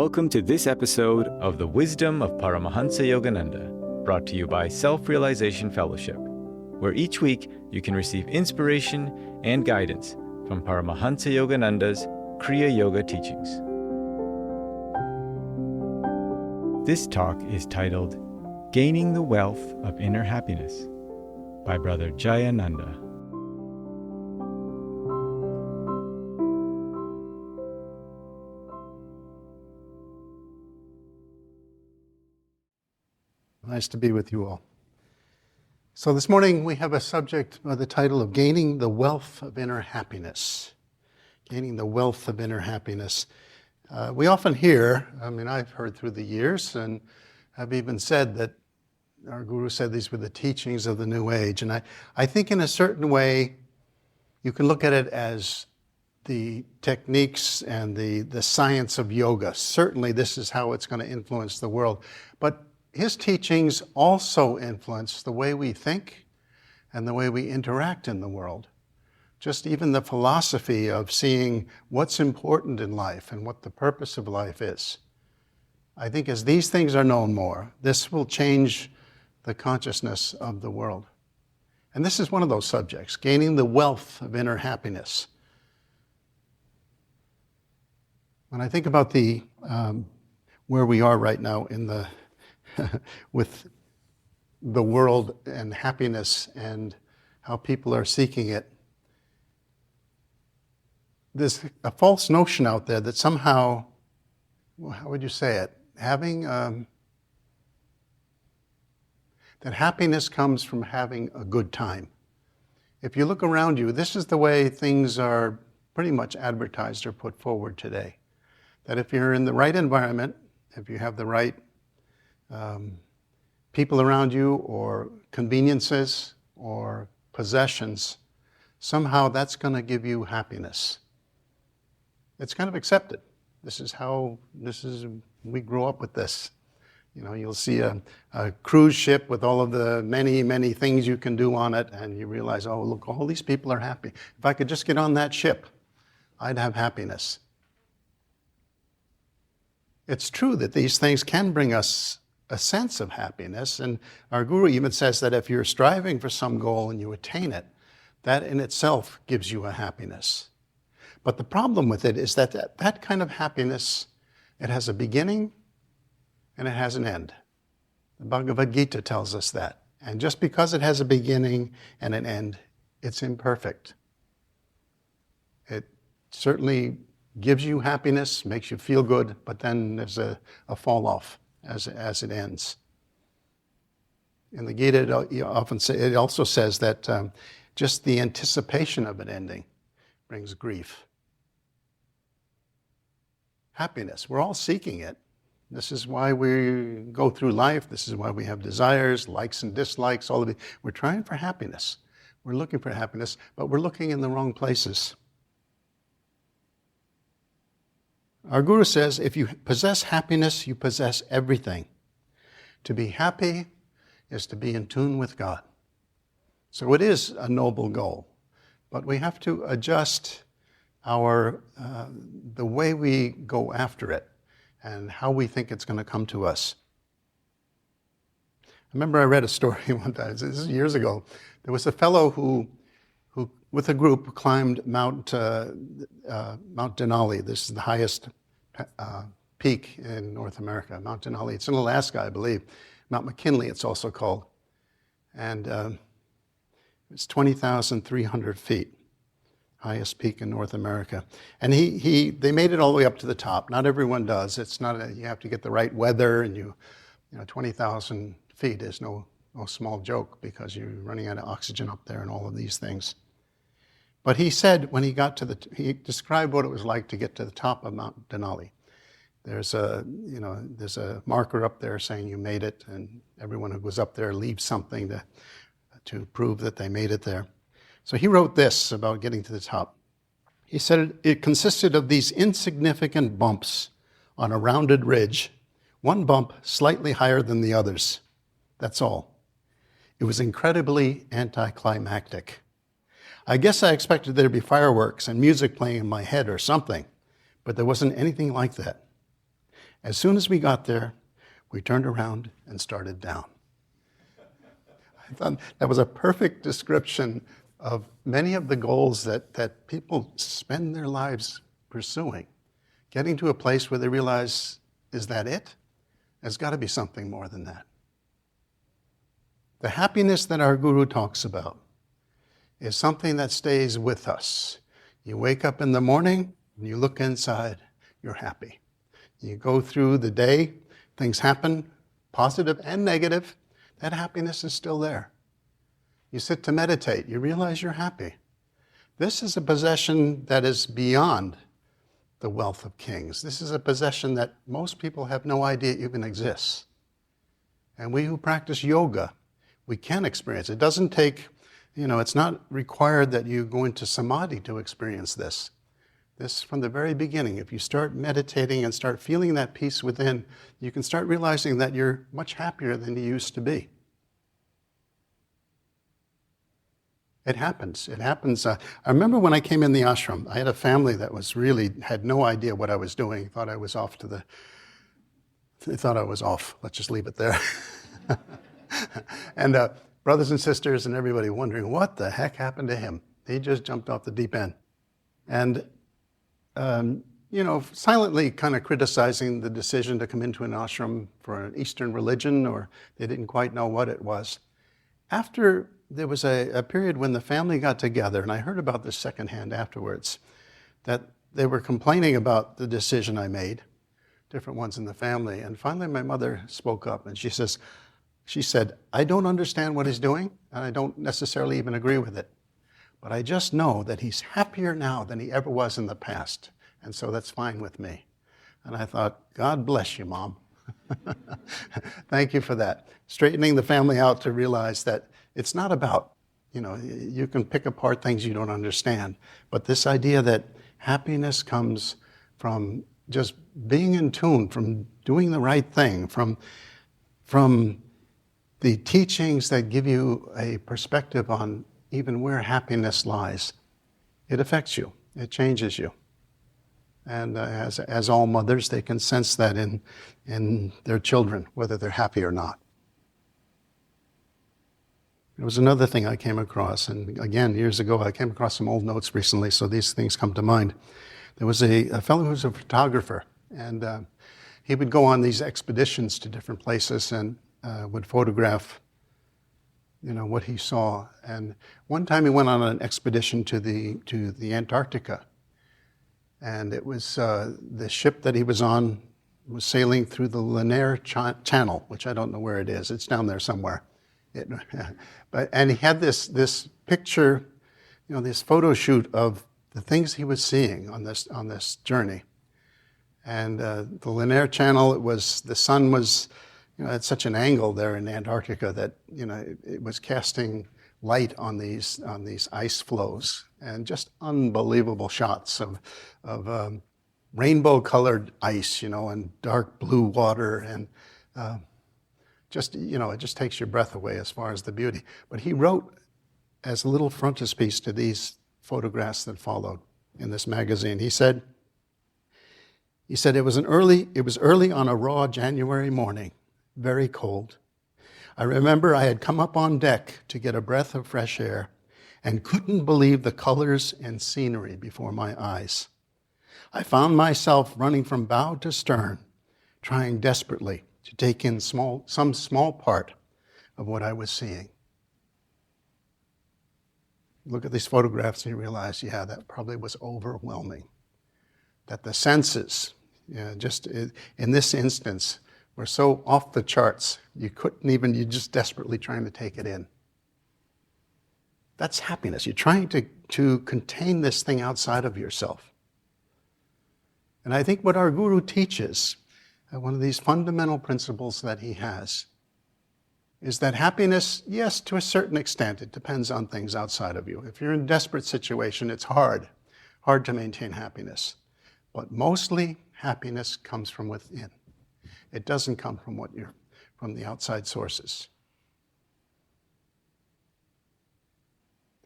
Welcome to this episode of The Wisdom of Paramahansa Yogananda, brought to you by Self-Realization Fellowship, where each week you can receive inspiration and guidance from Paramahansa Yogananda's Kriya Yoga teachings. This talk is titled Gaining the Wealth of Inner Happiness by Brother Jayananda. Nice to be with you all. So this morning we have a subject by the title of Gaining the Wealth of Inner Happiness. Gaining the wealth of inner happiness. We often hear, I've heard through the years, and I've even said that our Guru said these were the teachings of the New Age. And I think in a certain way, you can look at it as the techniques and the science of yoga. Certainly this is how it's going to influence the world. But his teachings also influence the way we think and the way we interact in the world. Just even the philosophy of seeing what's important in life and what the purpose of life is. I think as these things are known more, this will change the consciousness of the world. And this is one of those subjects, gaining the wealth of inner happiness. When I think about where we are right now in the with the world and happiness and how people are seeking it, there's a false notion out there that somehow, how would you say it, that happiness comes from having a good time. If you look around you, this is the way things are pretty much advertised or put forward today. That if you're in the right environment, if you have the right people around you or conveniences or possessions, somehow that's going to give you happiness. It's kind of accepted. We grow up with this. You know, you'll see a cruise ship with all of the many, many things you can do on it, and you realize, oh, look, all these people are happy. If I could just get on that ship, I'd have happiness. It's true that these things can bring us a sense of happiness, and our Guru even says that if you're striving for some goal and you attain it, that in itself gives you a happiness. But the problem with it is that kind of happiness, it has a beginning and it has an end. The Bhagavad Gita tells us that. And just because it has a beginning and an end, it's imperfect. It certainly gives you happiness, makes you feel good, but then there's a fall off as it ends. In the Gita, it also says that just the anticipation of an ending brings grief. Happiness, we're all seeking it. This is why we go through life. This is why we have desires, likes and dislikes, all of it. We're trying for happiness. We're looking for happiness, but we're looking in the wrong places. Our Guru says, if you possess happiness, you possess everything. To be happy is to be in tune with God. So it is a noble goal, but we have to adjust the way we go after it and how we think it's going to come to us. I remember I read a story one time, this is years ago. There was a fellow who with a group, climbed Mount Denali. This is the highest peak in North America, Mount Denali. It's in Alaska, I believe. Mount McKinley, it's also called. And it's 20,300 feet, highest peak in North America. And they made it all the way up to the top. Not everyone does. It's not you have to get the right weather, and 20,000 feet is no small joke because you're running out of oxygen up there and all of these things. But he said when he described what it was like to get to the top of Mount Denali. There's a marker up there saying you made it, and everyone who goes up there leaves something to prove that they made it there. So he wrote this about getting to the top. He said it consisted of these insignificant bumps on a rounded ridge, one bump slightly higher than the others. That's all. It was incredibly anticlimactic. I guess I expected there to be fireworks and music playing in my head or something, but there wasn't anything like that. As soon as we got there, we turned around and started down. I thought that was a perfect description of many of the goals that people spend their lives pursuing. Getting to a place where they realize, is that it? There's got to be something more than that. The happiness that our guru talks about is something that stays with us. You wake up in the morning, and you look inside, you're happy. You go through the day, things happen, positive and negative, that happiness is still there. You sit to meditate, you realize you're happy. This is a possession that is beyond the wealth of kings. This is a possession that most people have no idea even exists. And we who practice yoga, we can experience it. It doesn't take, it's not required that you go into samadhi to experience this. This, from the very beginning, if you start meditating and start feeling that peace within, you can start realizing that you're much happier than you used to be. It happens. It happens. I remember when I came in the ashram, I had a family that had no idea what I was doing, thought I was off. Let's just leave it there. And brothers and sisters and everybody wondering, what the heck happened to him? He just jumped off the deep end. And silently kind of criticizing the decision to come into an ashram for an Eastern religion, or they didn't quite know what it was. After there was a period when the family got together, and I heard about this secondhand afterwards, that they were complaining about the decision I made, different ones in the family. And finally my mother spoke up and she said, I don't understand what he's doing, and I don't necessarily even agree with it. But I just know that he's happier now than he ever was in the past. And so that's fine with me. And I thought, God bless you, Mom. Thank you for that. Straightening the family out to realize that it's not about, you can pick apart things you don't understand. But this idea that happiness comes from just being in tune, from doing the right thing, from the teachings that give you a perspective on even where happiness lies, it affects you, it changes you. And as all mothers, they can sense that in their children, whether they're happy or not. There was another thing I came across, and again, years ago, I came across some old notes recently, so these things come to mind. There was a fellow who was a photographer, and he would go on these expeditions to different places and would photograph what he saw. And one time he went on an expedition to the Antarctica. And it was the ship that he was on was sailing through the Linear Channel, which I don't know where it is. It's down there somewhere. And he had this picture, this photo shoot of the things he was seeing on this journey. And the Linear Channel, the sun was at such an angle there in Antarctica that it was casting light on these ice flows, and just unbelievable shots of rainbow-colored ice, and dark blue water, and it just takes your breath away as far as the beauty. But he wrote as a little frontispiece to these photographs that followed in this magazine. He said it was early on a raw January morning, very cold. I remember I had come up on deck to get a breath of fresh air and couldn't believe the colors and scenery before my eyes. I found myself running from bow to stern, trying desperately to take in some small part of what I was seeing. Look at these photographs and you realize, that probably was overwhelming. That the senses, just in this instance, were so off the charts, you're just desperately trying to take it in. That's happiness. You're trying to contain this thing outside of yourself. And I think what our guru teaches, one of these fundamental principles that he has, is that happiness, yes, to a certain extent, it depends on things outside of you. If you're in a desperate situation, it's hard to maintain happiness. But mostly, happiness comes from within. It doesn't come from the outside sources.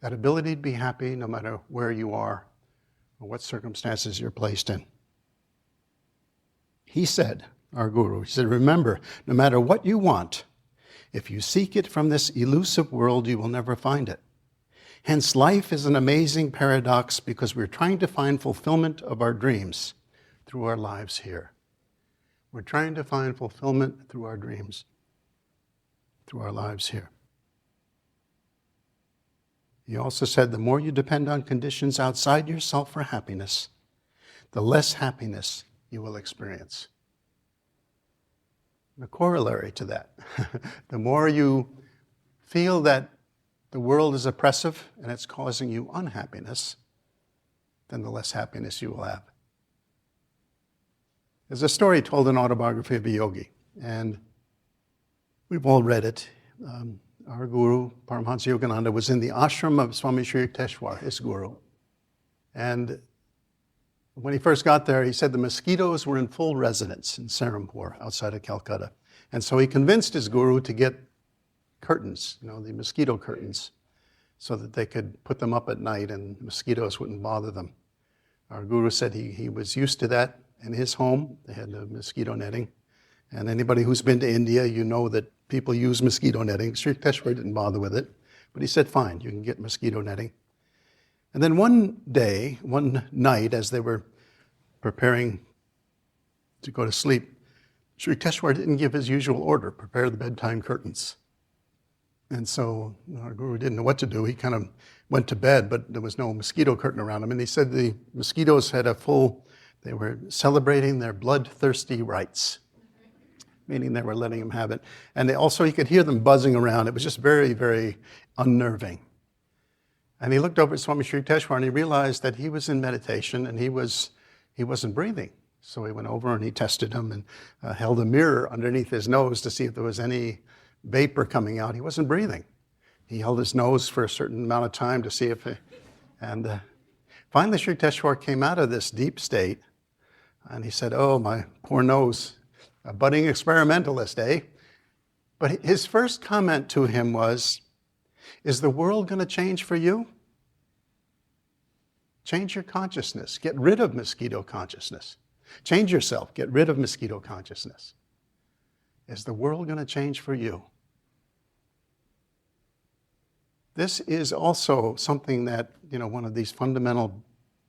That ability to be happy no matter where you are or what circumstances you're placed in. He said, our guru. He said, remember, no matter what you want, if you seek it from this elusive world, you will never find it. Hence, life is an amazing paradox because we're trying to find fulfillment of our dreams through our lives here. We're trying to find fulfillment through our dreams, through our lives here. He also said, the more you depend on conditions outside yourself for happiness, the less happiness you will experience. The corollary to that, the more you feel that the world is oppressive and it's causing you unhappiness, then the less happiness you will have. There's a story told in Autobiography of a Yogi, and we've all read it. Our guru, Paramahansa Yogananda, was in the ashram of Swami Sri Yukteswar, his guru. And when he first got there, he said the mosquitoes were in full residence in Serampore, outside of Calcutta. And so he convinced his guru to get curtains, the mosquito curtains, so that they could put them up at night and mosquitoes wouldn't bother them. Our guru said he was used to that in his home. They had the mosquito netting. And anybody who's been to India, you know that people use mosquito netting. Sri Yukteswar didn't bother with it, but he said, fine, you can get mosquito netting. And then one night, as they were preparing to go to sleep, Sri Yukteswar didn't give his usual order, prepare the bedtime curtains. And so our guru didn't know what to do. He kind of went to bed, but there was no mosquito curtain around him. And he said the mosquitoes had they were celebrating their bloodthirsty rights, meaning they were letting him have it. And he could hear them buzzing around. It was just very, very unnerving. And he looked over at Swami Sri Yukteswar and he realized that he was in meditation and he wasn't breathing. So he went over and he tested him and held a mirror underneath his nose to see if there was any vapor coming out. He wasn't breathing. He held his nose for a certain amount of time to see if finally Sri Yukteswar came out of this deep state and he said, oh, my poor nose, a budding experimentalist, eh? But his first comment to him was, is the world going to change for you? Change your consciousness. Get rid of mosquito consciousness. Change yourself. Get rid of mosquito consciousness. Is the world going to change for you? This is also something that, one of these fundamental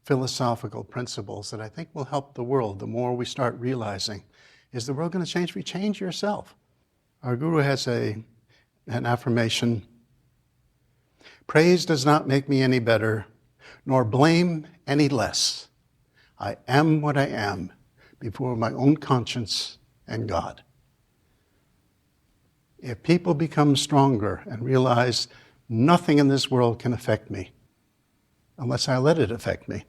philosophical principles that I think will help the world the more we start realizing. Is the world going to change for you? Change yourself. Our guru has an affirmation. Praise does not make me any better, nor blame any less. I am what I am before my own conscience and God. If people become stronger and realize nothing in this world can affect me unless I let it affect me.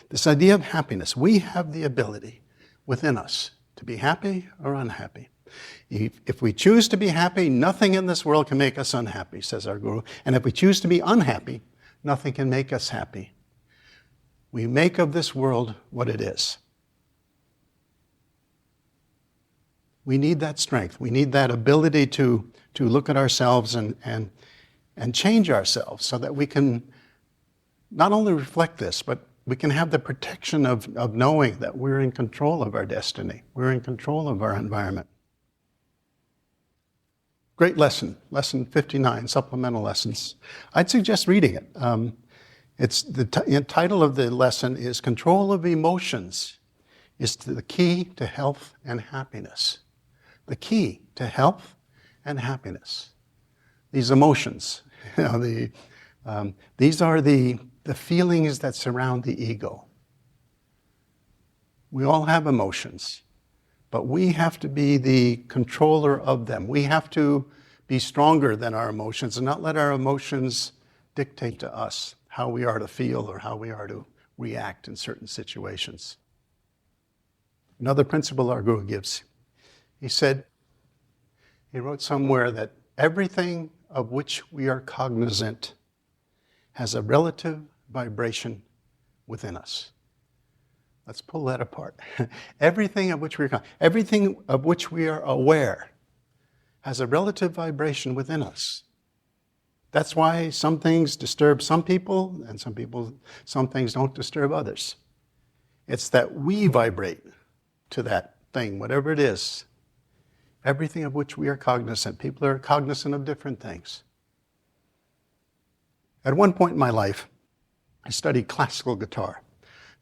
This idea of happiness, we have the ability within us to be happy or unhappy. If we choose to be happy, nothing in this world can make us unhappy, says our guru. And if we choose to be unhappy, nothing can make us happy. We make of this world what it is. We need that strength. We need that ability to look at ourselves and change ourselves so that we can not only reflect this, but we can have the protection of knowing that we're in control of our destiny. We're in control of our environment. Great lesson, lesson 59, supplemental lessons. I'd suggest reading it. The title of the lesson is Control of Emotions is the Key to Health and Happiness. The key to health and happiness. These emotions, these are the feelings that surround the ego. We all have emotions, but we have to be the controller of them. We have to be stronger than our emotions and not let our emotions dictate to us how we are to feel or how we are to react in certain situations. Another principle our guru gives. He wrote somewhere that everything of which we are cognizant has a relative vibration within us. Let's pull that apart. Everything of which we are aware has a relative vibration within us. That's why some things disturb some people and some things don't disturb others. It's that we vibrate to thing, whatever it is, everything of which we are cognizant. People are cognizant of different things. At one point in my life, I studied classical guitar.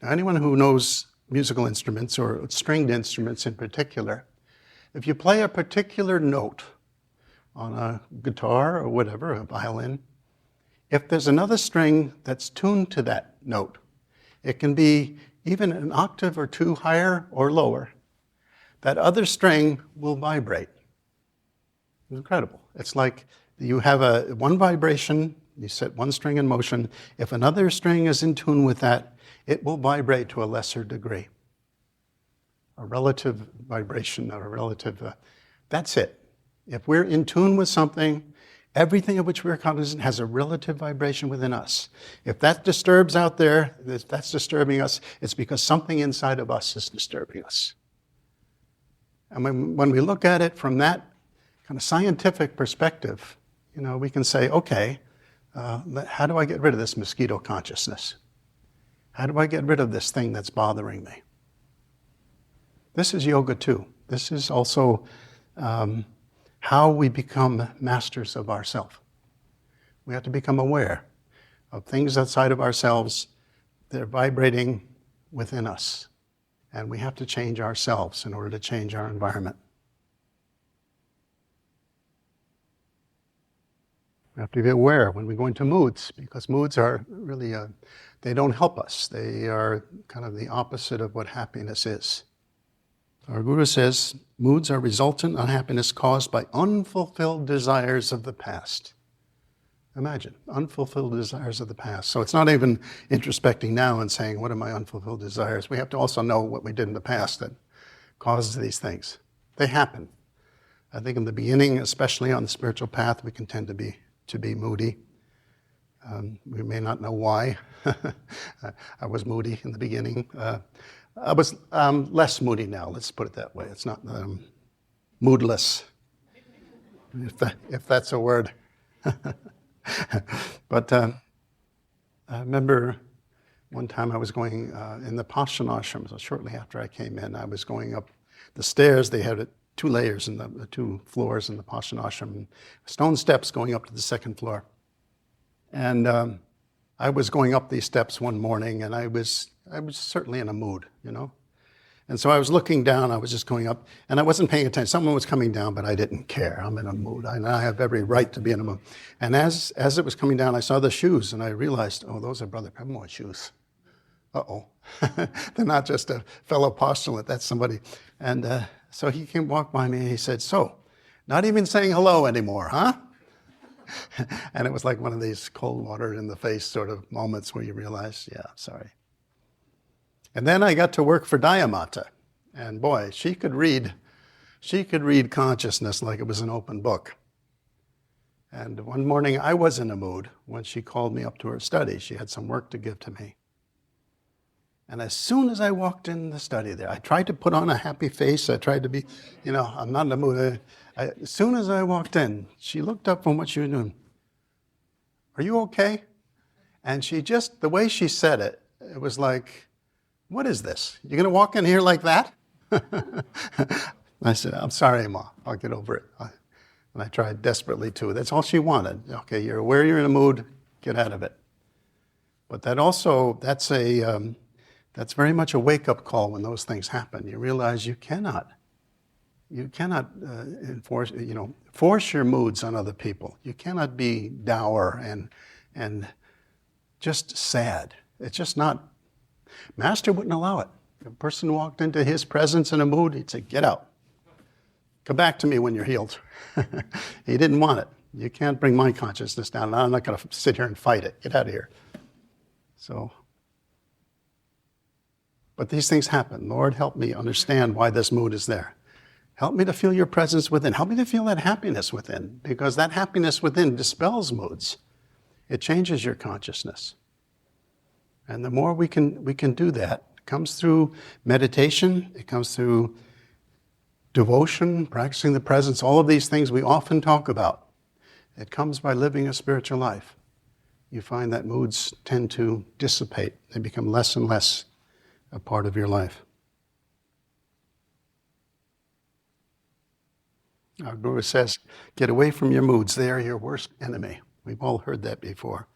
Now, anyone who knows musical instruments, or stringed instruments in particular, if you play a particular note on a guitar or whatever, a violin, if there's another string that's tuned to that note, it can be even an octave or two higher or lower, that other string will vibrate. It's incredible. It's like you have one vibration, you set one string in motion. If another string is in tune with that, it will vibrate to a lesser degree. A relative vibration, or a relative, that's it. If we're in tune with something, everything of which we're cognizant has a relative vibration within us. If that disturbs out there, if that's disturbing us, it's because something inside of us is disturbing us. And when we look at it from that kind of scientific perspective, we can say, okay, how do I get rid of this mosquito consciousness? How do I get rid of this thing that's bothering me? This is yoga too. This is also how we become masters of ourselves. We have to become aware of things outside of ourselves that are vibrating within us. And we have to change ourselves in order to change our environment. We have to be aware when we go into moods, because moods are really, they don't help us. They are kind of the opposite of what happiness is. Our Guru says, moods are resultant unhappiness caused by unfulfilled desires of the past. Imagine, unfulfilled desires of the past. So it's not even introspecting now and saying, what are my unfulfilled desires? We have to also know what we did in the past that causes these things. They happen. I think in the beginning, especially on the spiritual path, we can tend to be moody. We may not know why. I was moody in the beginning. I was less moody now, let's put it that way. It's not moodless, if that's a word. But I remember one time I was going in the Pashan ashram, so shortly after I came in, I was going up the stairs. They had 2 layers in the 2 floors in the Pashan ashram, stone steps going up to the 2nd floor. And I was going up these steps one morning, and I was certainly in a mood, And so I was looking down, I was just going up, and I wasn't paying attention. Someone was coming down, but I didn't care. I'm in a mood. I have every right to be in a mood. And as it was coming down, I saw the shoes, and I realized, oh, those are Brother Premamoy's shoes. Uh-oh. They're not just a fellow postulant, that's somebody. And so he walked by me, and he said, so, not even saying hello anymore, huh? And it was like one of these cold water in the face sort of moments where you realize, yeah, sorry. And then I got to work for Dayamata, and boy, she could read consciousness like it was an open book. And one morning I was in a mood when she called me up to her study. She had some work to give to me. And as soon as I walked in the study there, I tried to put on a happy face. I tried to be, I'm not in the mood. As soon as I walked in, she looked up from what she was doing. Are you okay? And she just, the way she said it, it was like, what is this? You're going to walk in here like that? I said, I'm sorry, Ma. I'll get over it. And I tried desperately to. That's all she wanted. Okay, you're aware you're in a mood, get out of it. But that's very much a wake-up call when those things happen. You realize you cannot force your moods on other people. You cannot be dour and just sad. It's just not. Master wouldn't allow it. If a person walked into his presence in a mood, he'd say, get out. Come back to me when you're healed. He didn't want it. You can't bring my consciousness down. I'm not going to sit here and fight it. Get out of here. So, but these things happen. Lord, help me understand why this mood is there. Help me to feel your presence within. Help me to feel that happiness within, because that happiness within dispels moods. It changes your consciousness. And the more we can do that, it comes through meditation, it comes through devotion, practicing the presence, all of these things we often talk about. It comes by living a spiritual life. You find that moods tend to dissipate. They become less and less a part of your life. Our Guru says, get away from your moods. They are your worst enemy. We've all heard that before.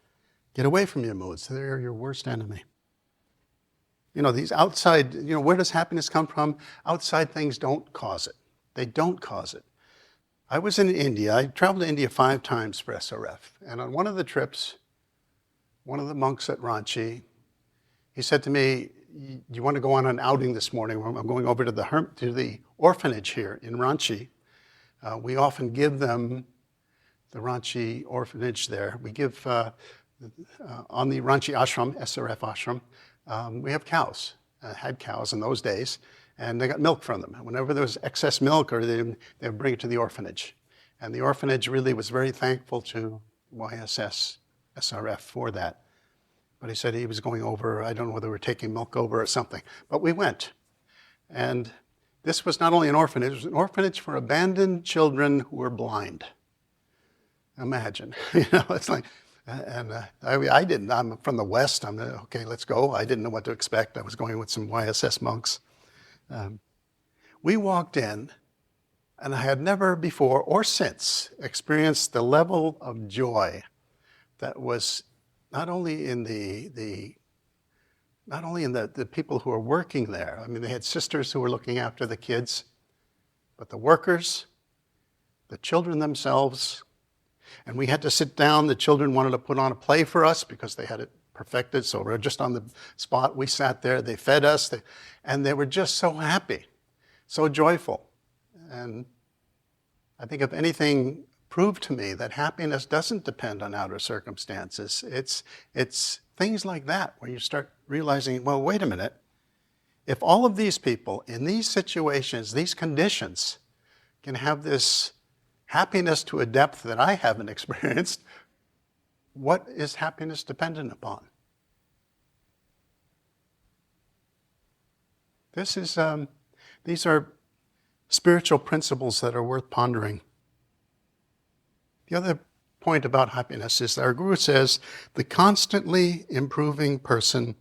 Get away from your moods. They are your worst enemy. These outside, where does happiness come from? Outside things don't cause it. They don't cause it. I was in India. I traveled to India 5 times for SRF. And on one of the trips, one of the monks at Ranchi, he said to me, do you want to go on an outing this morning? I'm going over to the orphanage here in Ranchi. We often give them, the Ranchi orphanage there, we give, on the Ranchi ashram, SRF ashram, we have cows, had cows in those days, and they got milk from them. Whenever there was excess milk, they would bring it to the orphanage. And the orphanage really was very thankful to YSS SRF for that. But he said he was going over, I don't know whether we were taking milk over or something, but we went. And this was not only an orphanage, it was an orphanage for abandoned children who were blind. Imagine, it's like, and I didn't, I'm from the West, okay, let's go. I didn't know what to expect. I was going with some YSS monks. We walked in, and I had never before or since experienced the level of joy that was not only in the people who were working there. I mean, they had sisters who were looking after the kids, but the workers, the children themselves, and we had to sit down. The children wanted to put on a play for us because they had it perfected, so we were just on the spot. We sat there, they fed us, and they were just so happy, so joyful. And I think if anything proved to me that happiness doesn't depend on outer circumstances. It's things like that where you start realizing, well, wait a minute. If all of these people in these situations, these conditions, can have this happiness to a depth that I haven't experienced, what is happiness dependent upon? These are spiritual principles that are worth pondering. The other point about happiness is that our Guru says the constantly improving person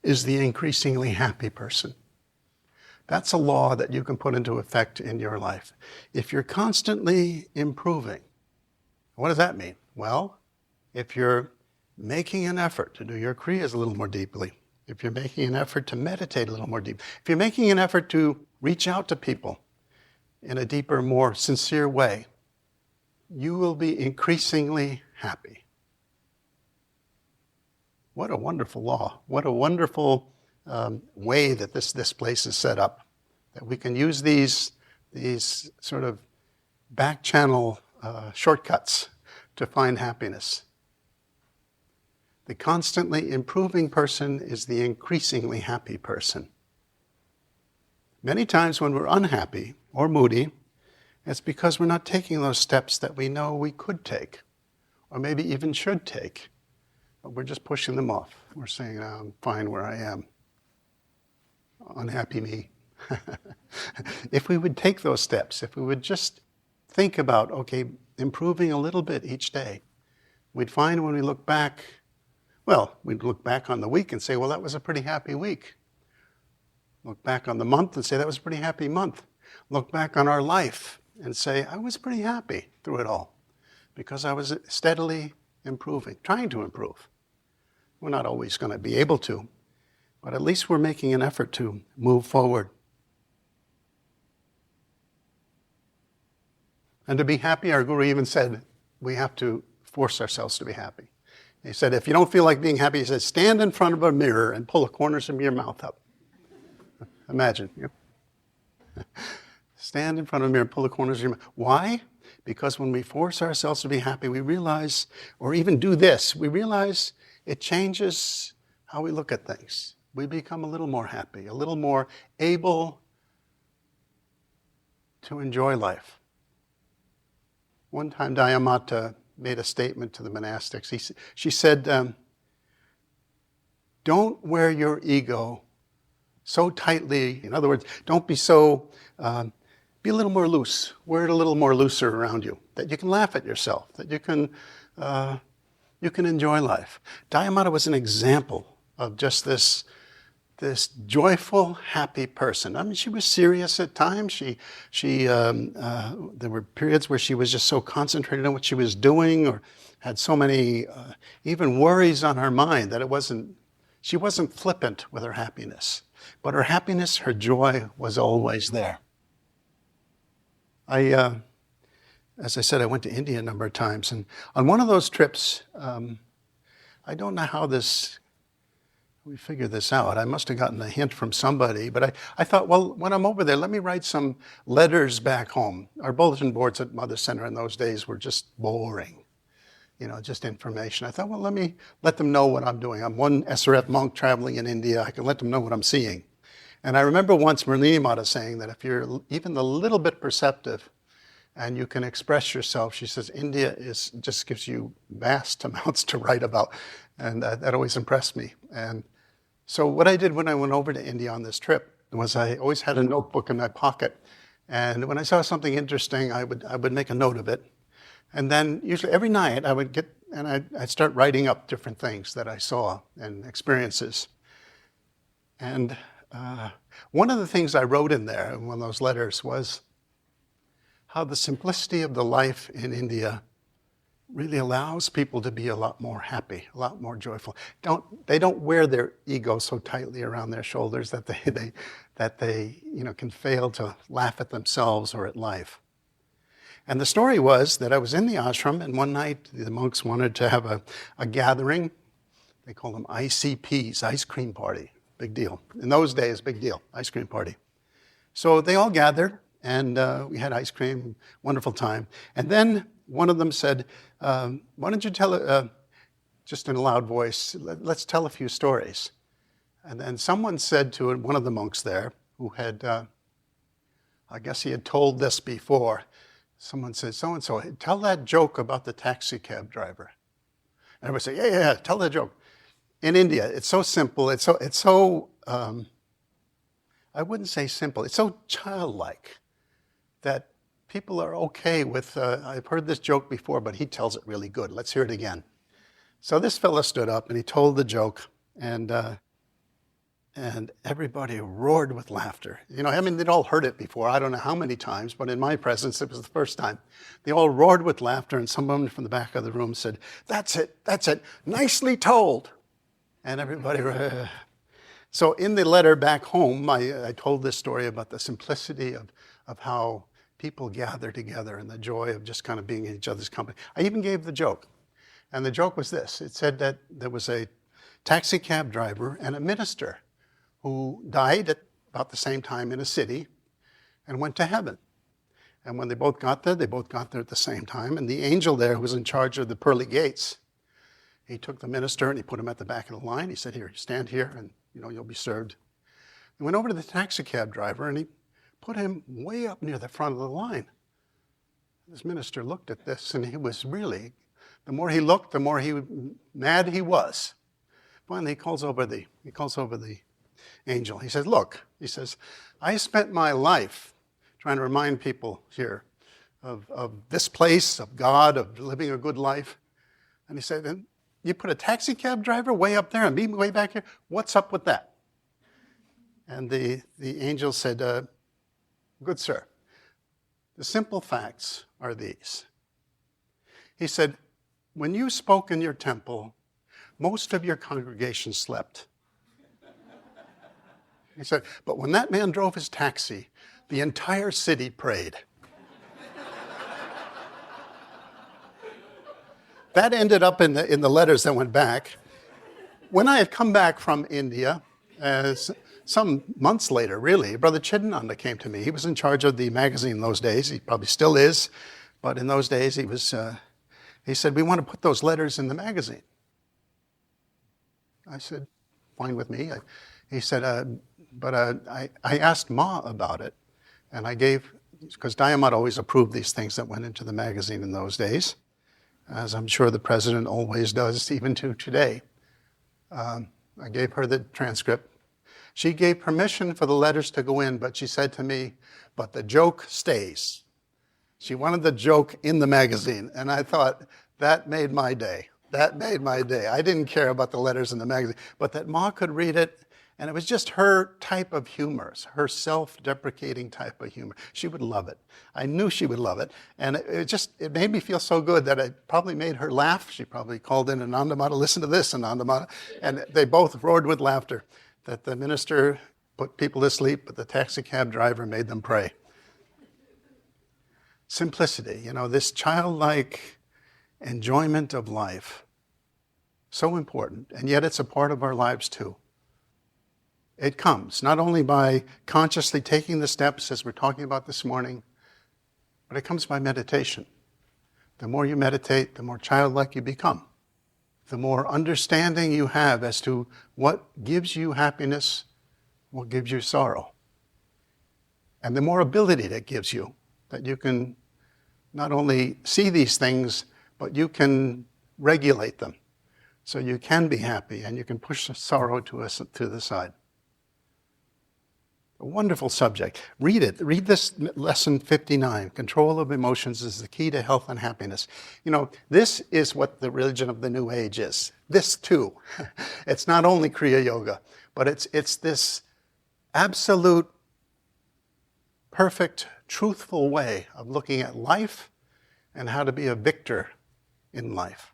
is the increasingly happy person. That's a law that you can put into effect in your life. If you're constantly improving, what does that mean? Well, if you're making an effort to do your kriyas a little more deeply, if you're making an effort to meditate a little more deeply, if you're making an effort to reach out to people in a deeper, more sincere way, you will be increasingly happy. What a wonderful law. What a wonderful way that this place is set up. That we can use these sort of back channel shortcuts to find happiness. The constantly improving person is the increasingly happy person. Many times when we're unhappy or moody, it's because we're not taking those steps that we know we could take, or maybe even should take, but we're just pushing them off. We're saying, oh, I'm fine where I am. Unhappy me. If we would take those steps, if we would just think about, okay, improving a little bit each day, we'd find when we look back, we'd look back on the week and say, well, that was a pretty happy week. Look back on the month and say, that was a pretty happy month. Look back on our life and say, I was pretty happy through it all because I was steadily improving, trying to improve. We're not always going to be able to, but at least we're making an effort to move forward. And to be happy, our Guru even said, we have to force ourselves to be happy. He said, if you don't feel like being happy, he said, stand in front of a mirror and pull the corners of your mouth up. Imagine. Stand in front of a mirror and pull the corners of your mouth. Why? Because when we force ourselves to be happy, we realize, or even do this, we realize it changes how we look at things. We become a little more happy, a little more able to enjoy life. One time, Dayamata made a statement to the monastics. She said, don't wear your ego so tightly. In other words, don't be so, be a little more loose. Wear it a little more looser around you, that you can laugh at yourself, that you can enjoy life. Dayamata was an example of just this this joyful, happy person. I mean, she was serious at times. There were periods where she was just so concentrated on what she was doing, or had so many even worries on her mind that she wasn't flippant with her happiness. But her happiness, her joy was always there. As I said, I went to India a number of times, and on one of those trips, I don't know how we figured this out. I must have gotten a hint from somebody, but I thought, well, when I'm over there, let me write some letters back home. Our bulletin boards at Mother Center in those days were just boring, just information. I thought, well, let me let them know what I'm doing. I'm one SRF monk traveling in India. I can let them know what I'm seeing. And I remember once Merlini Mata saying that if you're even a little bit perceptive and you can express yourself, she says, India just gives you vast amounts to write about. And that always impressed me. And so what I did when I went over to India on this trip was I always had a notebook in my pocket. And when I saw something interesting, I would make a note of it. And then usually every night I would I'd start writing up different things that I saw and experiences. And one of the things I wrote in there, in one of those letters, was how the simplicity of the life in India really allows people to be a lot more happy, a lot more joyful. They don't wear their ego so tightly around their shoulders that they can fail to laugh at themselves or at life. And the story was that I was in the ashram, and one night the monks wanted to have a gathering. They call them ICPs, ice cream party. Big deal. In those days, big deal, ice cream party. So they all gathered, and we had ice cream, wonderful time. And then one of them said, why don't you tell, just in a loud voice, let's tell a few stories. And then someone said to one of the monks there, who had, I guess he had told this before, someone said, so-and-so, tell that joke about the taxi cab driver. And everybody said, yeah, tell that joke. In India, it's so simple, it's so I wouldn't say simple, it's so childlike that people are okay with, I've heard this joke before, but he tells it really good. Let's hear it again. So this fellow stood up and he told the joke, and everybody roared with laughter. They'd all heard it before, I don't know how many times, but in my presence, it was the first time. They all roared with laughter, and someone from the back of the room said, that's it, nicely told. And everybody, so in the letter back home, I told this story about the simplicity of how people gather together and the joy of just kind of being in each other's company. I even gave the joke. And the joke was this. It said that there was a taxi cab driver and a minister who died at about the same time in a city and went to heaven. And when they both got there at the same time. And the angel there who was in charge of the pearly gates, he took the minister and he put him at the back of the line. He said, here, stand here and you'll be served. He went over to the taxi cab driver and he put him way up near the front of the line. This minister looked at this, and he was really, the more he looked, the more mad he was. Finally, he calls over the angel. He says, look, I spent my life trying to remind people here of this place, of God, of living a good life. And he said, and you put a taxi cab driver way up there and me way back here? What's up with that? And the angel said, good sir, the simple facts are these. He said, when you spoke in your temple, most of your congregation slept. He said, but when that man drove his taxi, the entire city prayed. That ended up in the letters that went back. When I had come back from India, some months later, really, Brother Jayananda came to me. He was in charge of the magazine in those days. He probably still is, but in those days he said, we want to put those letters in the magazine. I said, fine with me. He said, I asked Ma about it, and I gave, because Dayamata always approved these things that went into the magazine in those days, as I'm sure the president always does, even to today. I gave her the transcript. She gave permission for the letters to go in, but she said to me, but the joke stays. She wanted the joke in the magazine, and I thought, that made my day. That made my day. I didn't care about the letters in the magazine, but that Ma could read it And it was just her type of humor, her self-deprecating type of humor. She would love it. I knew she would love it. And it made me feel so good that it probably made her laugh. She probably called in Anandamata, listen to this, Anandamata. And they both roared with laughter that the minister put people to sleep, but the taxi cab driver made them pray. Simplicity, this childlike enjoyment of life, so important, and yet it's a part of our lives too. It comes not only by consciously taking the steps as we're talking about this morning, but it comes by meditation. The more you meditate, the more childlike you become. The more understanding you have as to what gives you happiness, what gives you sorrow. And the more ability that gives you, that you can not only see these things, but you can regulate them. So you can be happy and you can push the sorrow to the side. A wonderful subject. Read it. Read this lesson 59. Control of emotions is the key to health and happiness. This is what the religion of the New Age is. This too. It's not only Kriya Yoga, but it's this absolute, perfect, truthful way of looking at life and how to be a victor in life.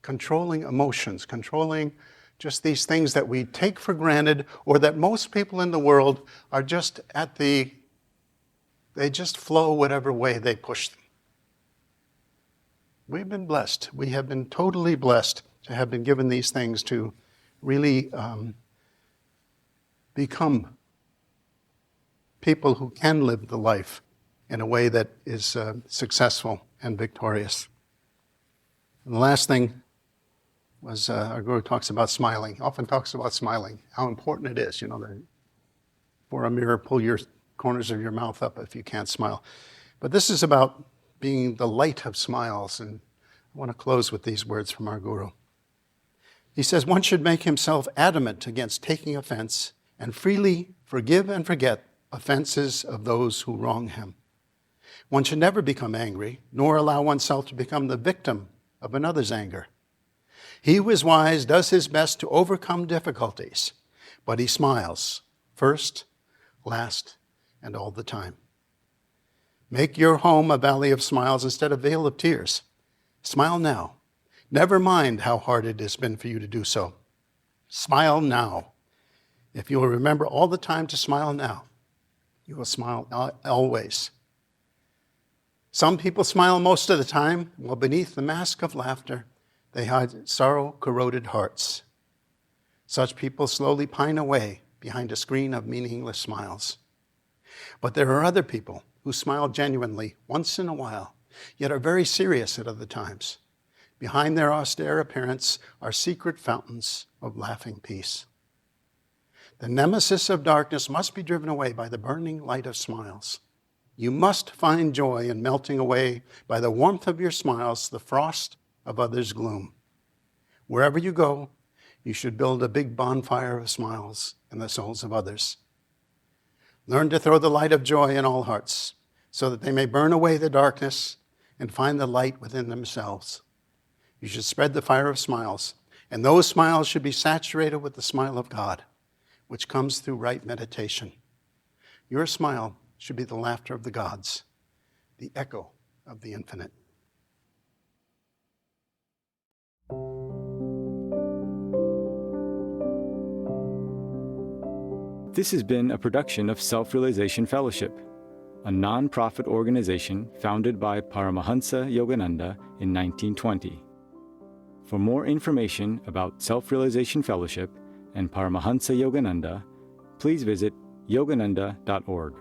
Controlling emotions, controlling just these things that we take for granted or that most people in the world are just they just flow whatever way they push them. We've been blessed. We have been totally blessed to have been given these things to really become people who can live the life in a way that is successful and victorious. And the last thing was our Guru talks about smiling, often talks about smiling, how important it is, for a mirror, pull your corners of your mouth up if you can't smile. But this is about being the light of smiles, and I want to close with these words from our Guru. He says, one should make himself adamant against taking offense and freely forgive and forget offenses of those who wrong him. One should never become angry, nor allow oneself to become the victim of another's anger. He who is wise does his best to overcome difficulties, but he smiles first, last, and all the time. Make your home a valley of smiles instead of vale of tears. Smile now. Never mind how hard it has been for you to do so. Smile now. If you will remember all the time to smile now, you will smile always. Some people smile most of the time, while beneath the mask of laughter, they hide sorrow-corroded hearts. Such people slowly pine away behind a screen of meaningless smiles. But there are other people who smile genuinely once in a while, yet are very serious at other times. Behind their austere appearance are secret fountains of laughing peace. The nemesis of darkness must be driven away by the burning light of smiles. You must find joy in melting away by the warmth of your smiles the frost of others' gloom. Wherever you go, you should build a big bonfire of smiles in the souls of others. Learn to throw the light of joy in all hearts, so that they may burn away the darkness and find the light within themselves. You should spread the fire of smiles, and those smiles should be saturated with the smile of God, which comes through right meditation. Your smile should be the laughter of the gods, the echo of the infinite. This has been a production of Self-Realization Fellowship, a non-profit organization founded by Paramahansa Yogananda in 1920. For more information about Self-Realization Fellowship and Paramahansa Yogananda, please visit yogananda.org.